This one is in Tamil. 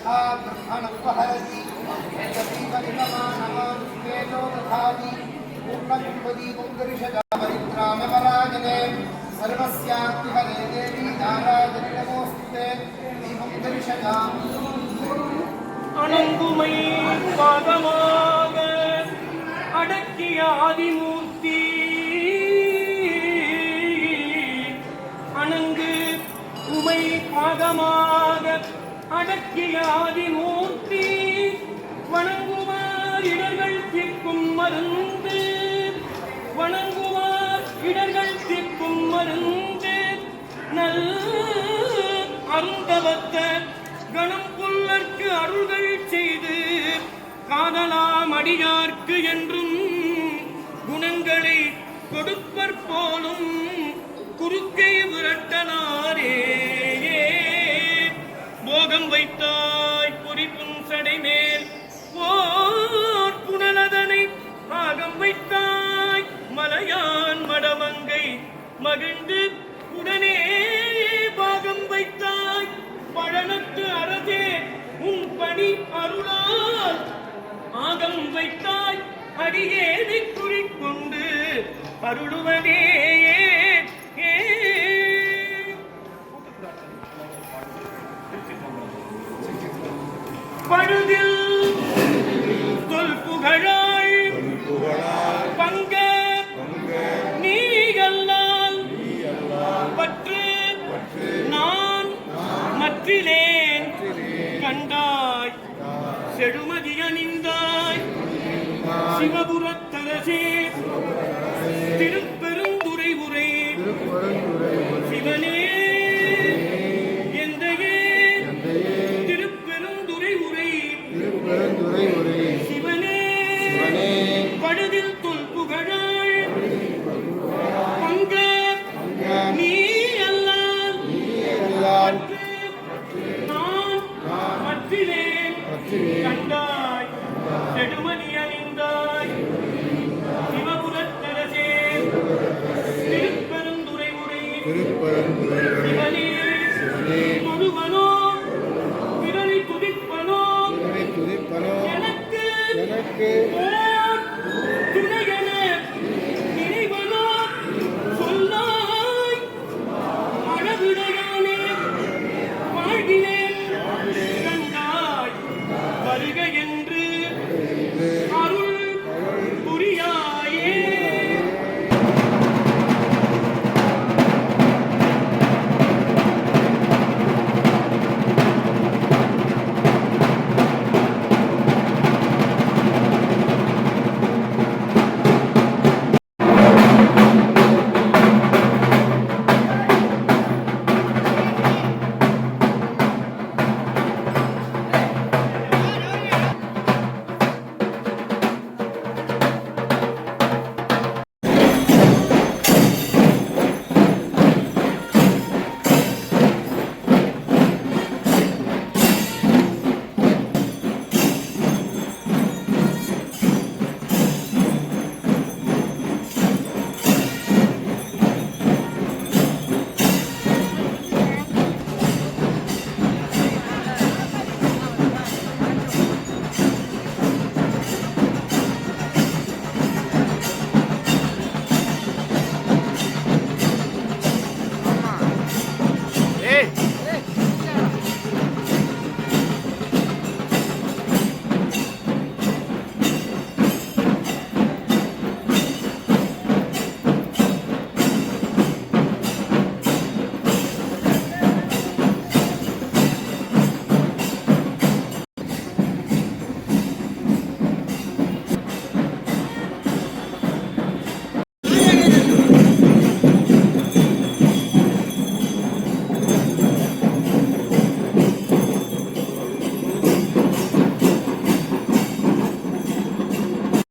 ब्रह्मणोपहरति यदीपनिलमानमानुष्केतो दधाति पूर्णकुम्भदीपं दर्शयामरित्रामपराजने सर्वस्यात्महरे देवी नारायणि नमोऽस्तुते दीपं दर्शयामि அணங்குமை பாகமாக அடக்கிய ஆதிமூர்த்தி அணங்கு உமை பாகமாக அடக்கிய ஆதிமூர்த்தி வணங்குவார் இடர்கள் தீர்க்கும் மருந்து வணங்குவார் இடர்கள் தீர்க்கும் மருந்து நல் அருந்தவத்த கணம் புல்லர்க்கு அருள்கள் செய்து காதலாம் அடியார்க்கு என்றும் குணங்களை கொடுப்பற் போலும் குறுக்கை விரட்டனாரே போகம் வைத்தாய் பொறிப்பும் சடை மேல் ஓர் புனலதனை பாகம் வைத்தாய் மலையான் மடமங்கை மகிழ்ந்து உடனே பாகம் வைத்தாய் பழனத்து அரசே உன் பணி அருளால் ஆகம் வைத்தாய் அடியேனை குறிக்கொண்டு அருளுவதே பழுதில் தொல் புகழாள் பங்க நீ அல்லால் பற்று நான் மற்றிலேன் கண்டாய் செழுமதி அணிந்தாய் சிவபுரத்தரசே திருப்பெருந்துறை உரை சிவனே எந்தையே திருப்பெருந்துறை உரை சிவனே பழுதில் தொல் புகழாள் பங்க நீ அல்லால் நான் மற்றிலேன் கண்டாய்